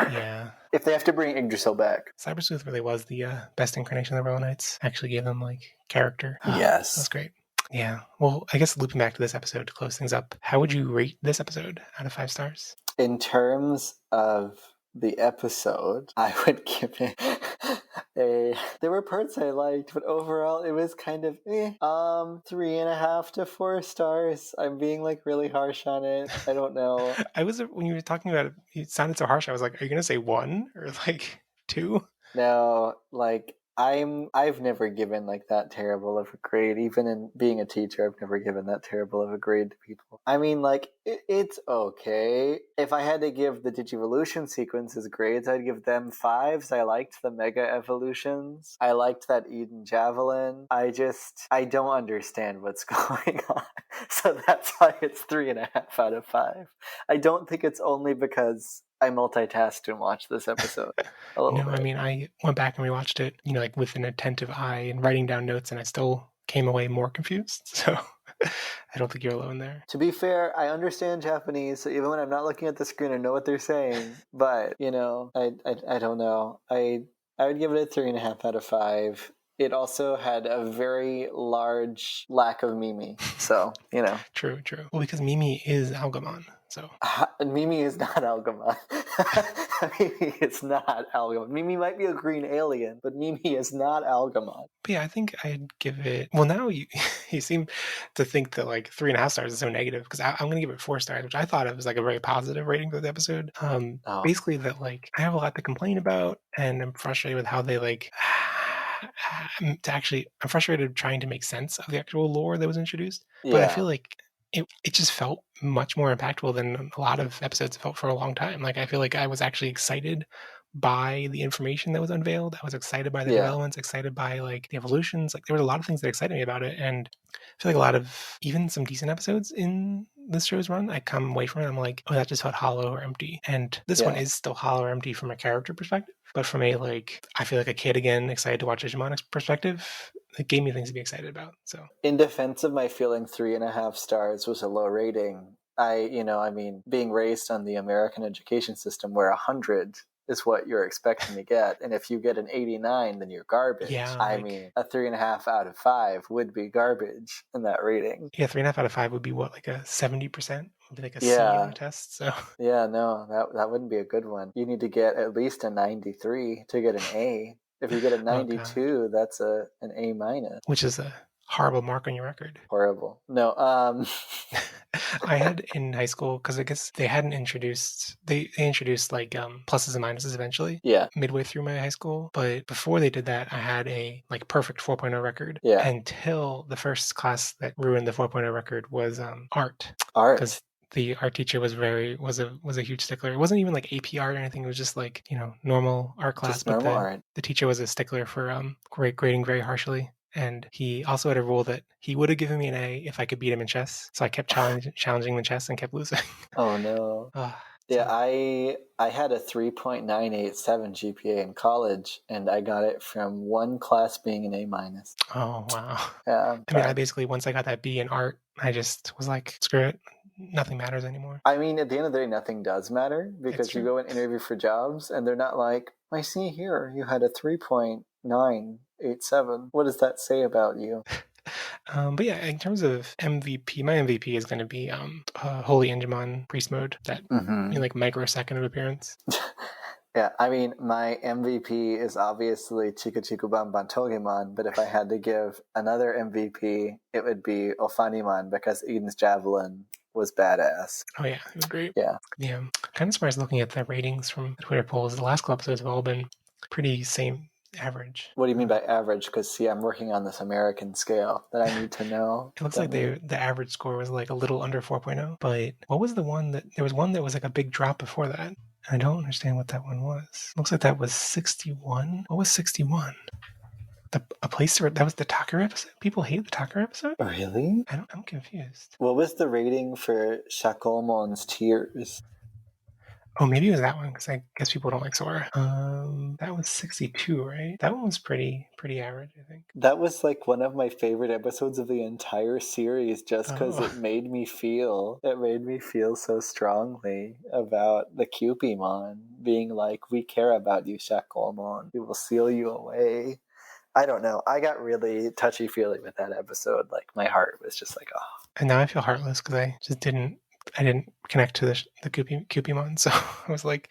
Yeah. If they have to bring Yggdrasil back. Cyber Sleuth really was the best incarnation of the Royal Knights. Actually gave them character. Yes. That was great. Yeah. Well, I guess looping back to this episode to close things up, how would you rate this episode out of 5 stars? In terms of the episode, I would give it there were parts I liked, but overall it was kind of 3.5 to 4 stars. I'm being really harsh on it. I don't know. When you were talking about it, it sounded so harsh. I was like, are you gonna say 1 or 2? No, I've never given that terrible of a grade. Even in being a teacher, I've never given that terrible of a grade to people. I mean, it's okay. If I had to give the Digivolution sequences grades, I'd give them 5s. I liked the Mega Evolutions. I liked that Eden Javelin. I don't understand what's going on. So that's why it's 3.5 out of 5. I don't think it's only because I multitasked and watched this episode a little bit. I mean, I went back and rewatched it, with an attentive eye and writing down notes, and I still came away more confused. So I don't think you're alone there. To be fair, I understand Japanese, so even when I'm not looking at the screen, I know what they're saying. But I don't know. I would give it a 3.5 out of 5. It also had a very large lack of Mimi, so True. Well, because Mimi is Algamon, so Mimi is not Algamon. Mimi is not Algamon. Mimi might be a green alien, but Mimi is not Algamon. But yeah, I think I'd give it. Well, now you seem to think that 3.5 stars is so negative because I'm going to give it 4 stars, which I thought it was a very positive rating for the episode. Basically, that I have a lot to complain about, and I'm frustrated with how they I'm frustrated trying to make sense of the actual lore that was introduced. Yeah. But I feel it just felt much more impactful than a lot of episodes felt for a long time. I feel I was actually excited by the information that was unveiled. I was excited by the developments, excited by the evolutions. There were a lot of things that excited me about it, and I feel a lot of even some decent episodes in this show's run, I come away from it, I'm oh, that just felt hollow or empty. And this one is still hollow or empty from a character perspective, but from a I feel like a kid again, excited to watch Digimon's perspective. It gave me things to be excited about. So, in defense of my feeling 3.5 stars was a low rating, I mean, being raised on the American education system where 100 is what you're expecting to get, and if you get an 89, then you're garbage. Yeah, I mean, a 3.5 out of 5 would be garbage in that rating. Yeah, 3.5 out of 5 would be what, a 70%? Would be a C on the test. So yeah, no, that wouldn't be a good one. You need to get at least a 93 to get an A. If you get a 92, that's an A minus, which is a horrible mark on your record. Horrible. No, I had in high school, because I guess they hadn't introduced, they introduced pluses and minuses eventually. Yeah. Midway through my high school. But before they did that, I had a perfect 4.0 record. Yeah. Until the first class that ruined the 4.0 record was art. Art. Because the art teacher was a huge stickler. It wasn't even AP art or anything. It was just normal art class. Just normal art. The teacher was a stickler for grading very harshly. And he also had a rule that he would have given me an A if I could beat him in chess. So I kept challenging the chess and kept losing. Oh no. Yeah, I had a 3.987 GPA in college, and I got it from one class being an A minus. Oh wow. Yeah. I mean, I basically, once I got that B in art, I just was screw it. Nothing matters anymore. I mean, at the end of the day, nothing does matter because you go and interview for jobs, and they're not like, I see here you had a 3.987. What does that say about you? But yeah, in terms of MVP, my MVP is going to be Holy Digimon Priest Mode, that microsecond of appearance. Yeah, I mean, my MVP is obviously Chiku Chiku Banban Togemon, but if I had to give another MVP, it would be Ofanimon because Eden's Javelin was badass. Oh yeah, it was great. Yeah. Kind of surprised looking at the ratings from the Twitter polls. The last couple episodes have all been pretty same average. What do you mean by average? Because see, I'm working on this American scale that I need to know. It looks like the average score was like a little under 4.0. But what was the one that there was one that was like a big drop before that? I don't understand what that one was. Looks like that was 61. What was 61? A place where that was the Tucker episode. People hate the Tucker episode. Really? I'm confused. What was the rating for Shakomon's Tears? Oh, maybe it was that one because I guess people don't like Sora. That was 62, right? That one was pretty average, I think. That was like one of my favorite episodes of the entire series, just because Oh. it made me feel so strongly about the Cupimon being like, we care about you, Shakomon. We will seal you away. I don't know. I got really touchy-feely with that episode. Like, my heart was just like, oh. And now I feel heartless because I didn't connect to the Cupimon, so I was like,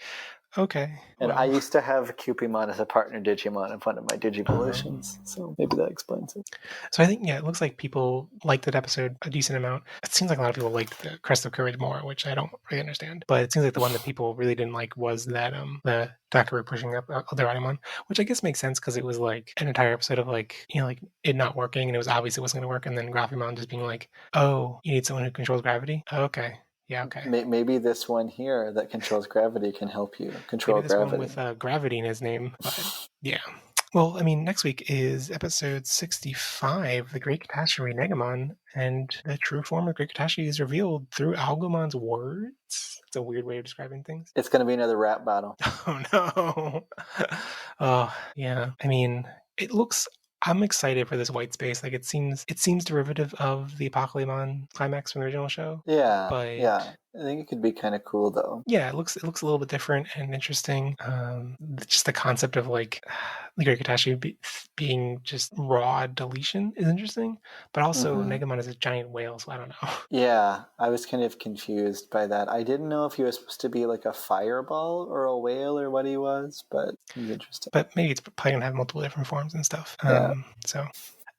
okay. And well. I used to have Cupimon as a partner Digimon in one of my Digivolutions, so maybe that explains it. So I think, yeah, it looks like people liked that episode a decent amount. It seems like a lot of people liked the Crest of Courage more, which I don't really understand. But it seems like the one that people really didn't like was that the Dakaru pushing up other Animon, which I guess makes sense because it was like an entire episode of like, you know, like it not working and it was obvious it wasn't going to work, and then Graphimon's just being like, oh, you need someone who controls gravity? Oh, okay. Yeah, okay. Maybe this one here that controls gravity can help you control Maybe this gravity. one with gravity in his name, but yeah. Well, I mean, next week is episode 65, The Great Catastrophe Negamon, and the true form of Great Catastrophe is revealed through Algomon's words. It's a weird way of describing things. It's going to be another rap battle. Oh, no. Oh, yeah. I mean, it looks... I'm excited for this white space. Like, it seems derivative of the Apocalypse climax from the original show. Yeah, But yeah. I think it could be kind of cool, though. yeah, it looks a little bit different and interesting. Just the concept of like the Great Catastrophe being just raw deletion is interesting, but also Negamon is a giant whale, so I don't know. Yeah, I was kind of confused by that. I didn't know if he was supposed to be like a fireball or a whale or what he was, but he's interesting. But maybe it's probably gonna have multiple different forms and stuff. Yeah. So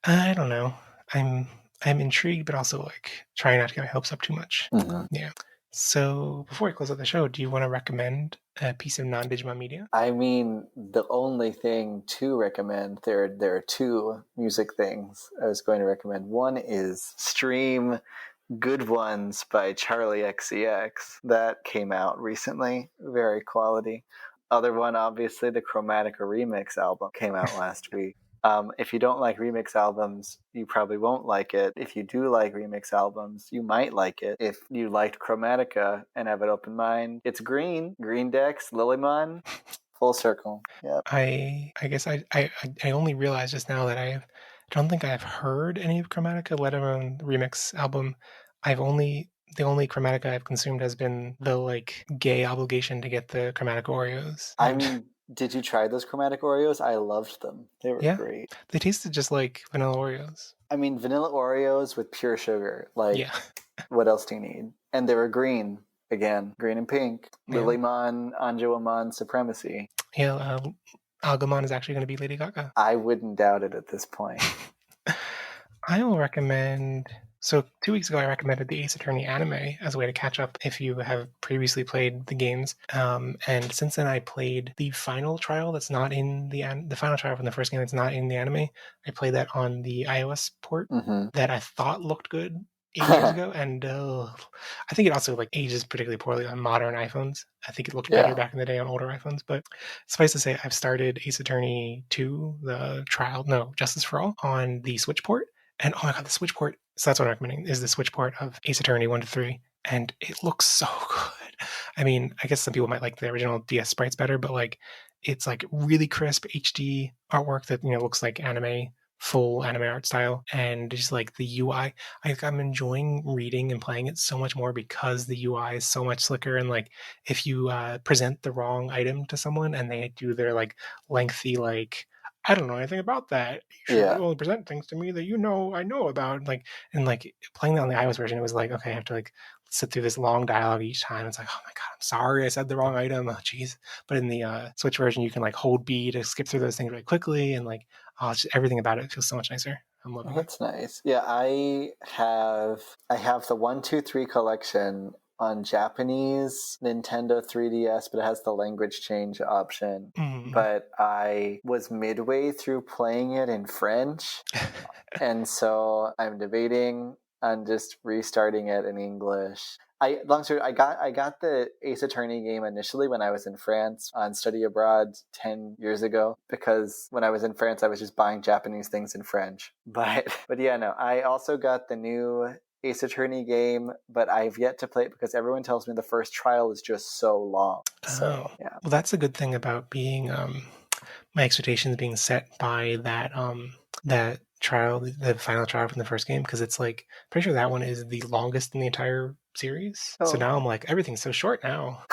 I don't know. I'm intrigued, but also like trying not to get my hopes up too much. Yeah. So before we close out the show, do you want to recommend a piece of non-Digimon media? I mean, the only thing to recommend, there are two music things I was going to recommend. One is stream Good Ones by Charlie XCX. That came out recently. Very quality. Other one, obviously, the Chromatica Remix album came out last week. If you don't like remix albums, you probably won't like it. If you do like remix albums, you might like it. If you liked Chromatica and have an open mind, it's Green Dex, Lilymon, full circle. Yeah. I guess I only realized just now that I don't think I've heard any of Chromatica, let alone the remix album. The only Chromatica I've consumed has been the like gay obligation to get the Chromatica Oreos. I mean, did you try those Chromatic Oreos? I loved them. They were great. They tasted just like vanilla Oreos. I mean, vanilla Oreos with pure sugar. Like, yeah. What else do you need? And they were green. Again, green and pink. Yeah. Lilymon, Anjouamon supremacy. Yeah, Algamon is actually going to be Lady Gaga. I wouldn't doubt it at this point. I will recommend... So 2 weeks ago, I recommended the Ace Attorney anime as a way to catch up if you have previously played the games. And since then, I played the final trial that's not in the final trial from the first game that's not in the anime. I played that on the iOS port that I thought looked good 8 years ago, and I think it also like ages particularly poorly on modern iPhones. I think it looked better back in the day on older iPhones. But suffice to say, I've started Ace Attorney 2, Justice for All, on the Switch port. And oh my god, the Switch port, so that's what I'm recommending, is the Switch port of Ace Attorney 1 to 3. And it looks so good. I mean, I guess some people might like the original DS sprites better, but like it's like really crisp HD artwork that, you know, looks like full anime art style. And just like the UI, I'm enjoying reading and playing it so much more because the UI is so much slicker. And like if you present the wrong item to someone and they do their like lengthy like, I don't know anything about that. You should only present things to me that I know about. Like, and like playing that on the iOS version, it was like, okay, I have to like sit through this long dialogue each time. It's like, oh my god, I'm sorry, I said the wrong item. Oh jeez. But in the Switch version, you can like hold B to skip through those things really quickly, and like, just everything about it feels so much nicer. I'm loving it. That's nice. Yeah, I have the 1, 2, 3 collection on Japanese Nintendo 3DS, but it has the language change option. But I was midway through playing it in French, and so I'm debating on just restarting it in English. Long story, I got the Ace Attorney game initially when I was in France on study abroad 10 years ago, because when I was in France I was just buying Japanese things in French. But yeah, no, I also got the new Ace Attorney game, but I've yet to play it because everyone tells me the first trial is just so long. So yeah. Well, that's a good thing about being my expectations being set by that that trial, the final trial from the first game, because it's like pretty sure that one is the longest in the entire series. So now I'm like, everything's so short now.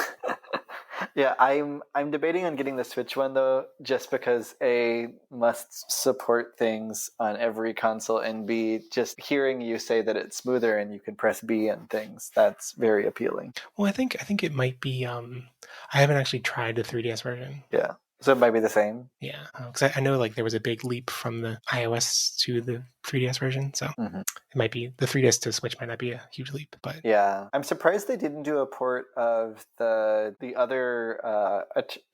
Yeah, I'm debating on getting the Switch one though, just because A, must support things on every console, and B, just hearing you say that it's smoother and you can press B and things, that's very appealing. Well, I think it might be. I haven't actually tried the 3DS version. Yeah. So it might be the same. Yeah, because I know like there was a big leap from the iOS to the 3DS version, so it might be the 3DS to Switch might not be a huge leap, but yeah, I'm surprised they didn't do a port of the other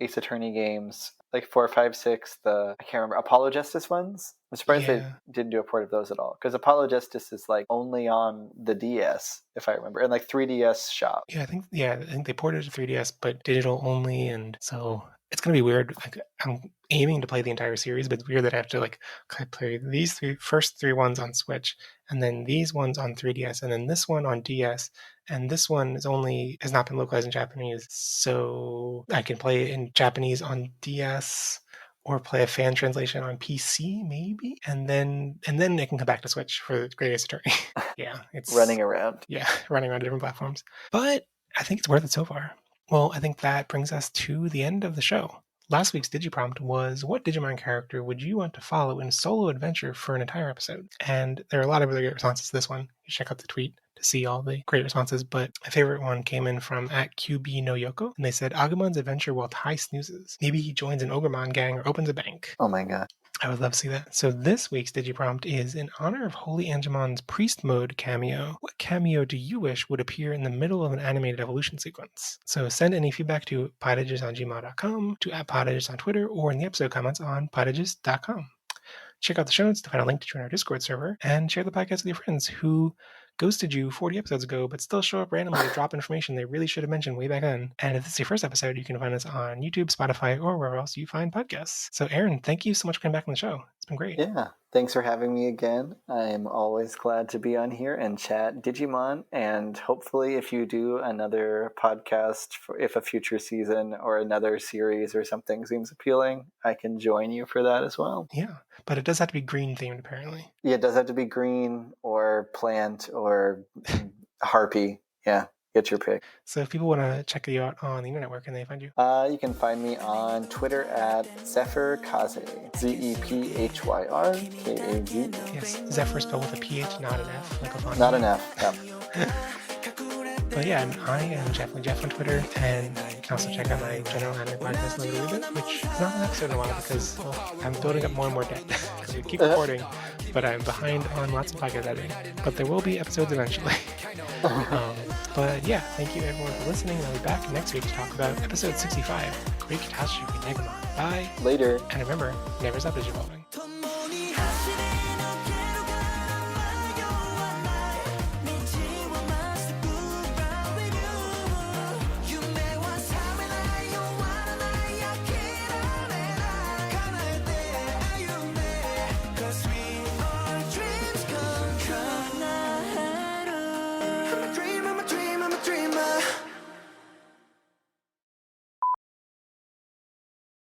Ace Attorney games, like 4, 5, 6. I can't remember, Apollo Justice ones. I'm surprised they didn't do a port of those at all, because Apollo Justice is like only on the DS, if I remember, and like 3DS shop. Yeah, I think they ported it to 3DS, but digital only, and so it's gonna be weird. Like, I'm aiming to play the entire series, but it's weird that I have to like play these first three ones on Switch, and then these ones on 3DS, and then this one on DS, and this one has not been localized in Japanese, so I can play it in Japanese on DS or play a fan translation on PC maybe, and then I can come back to Switch for the Great Ace Attorney. Yeah, it's running around. Yeah, running around different platforms, but I think it's worth it so far. Well, I think that brings us to the end of the show. Last week's Digiprompt was, what Digimon character would you want to follow in solo adventure for an entire episode? And there are a lot of really great responses to this one. You check out the tweet to see all the great responses, but my favorite one came in from @QB no Yoko, and they said, Agumon's adventure while Tai snoozes. Maybe he joins an Ogremon gang or opens a bank. Oh my god. I would love to see that. So this week's Digiprompt is in honor of Holy Angemon's Priest Mode cameo. What cameo do you wish would appear in the middle of an animated evolution sequence? So send any feedback to podages@gmail.com, to @podages on Twitter, or in the episode comments on podages.com. Check out the show notes to find a link to join our Discord server, and share the podcast with your friends who ghosted you 40 episodes ago, but still show up randomly to drop information they really should have mentioned way back then. And if this is your first episode, you can find us on YouTube, Spotify, or wherever else you find podcasts. So Aaron, thank you so much for coming back on the show. It's been great. Yeah, thanks for having me again. I'm always glad to be on here and chat Digimon, and hopefully if you do another podcast, if a future season or another series or something seems appealing, I can join you for that as well. Yeah, but it does have to be green themed apparently. Yeah, it does have to be green or plant or harpy. Yeah, get your pick. So if people want to check you out on the internet, where can they find you? You can find me on Twitter @ZephyrKaze. ZephyrKaze. Yes, Zephyr spelled with a PH, not an F, like a Not an F, yeah. But yeah, and I am definitely Jeff on Twitter, and you can also check out my general anime podcast a little bit, which is not an episode in a while because I'm building up more and more debt because we keep recording, but I'm behind on lots of podcast editing. But there will be episodes eventually. But yeah, thank you everyone for listening, and I'll be back next week to talk about episode 65, Great Catastrophe Digimon. Bye. Later. And remember, never stop digivolving.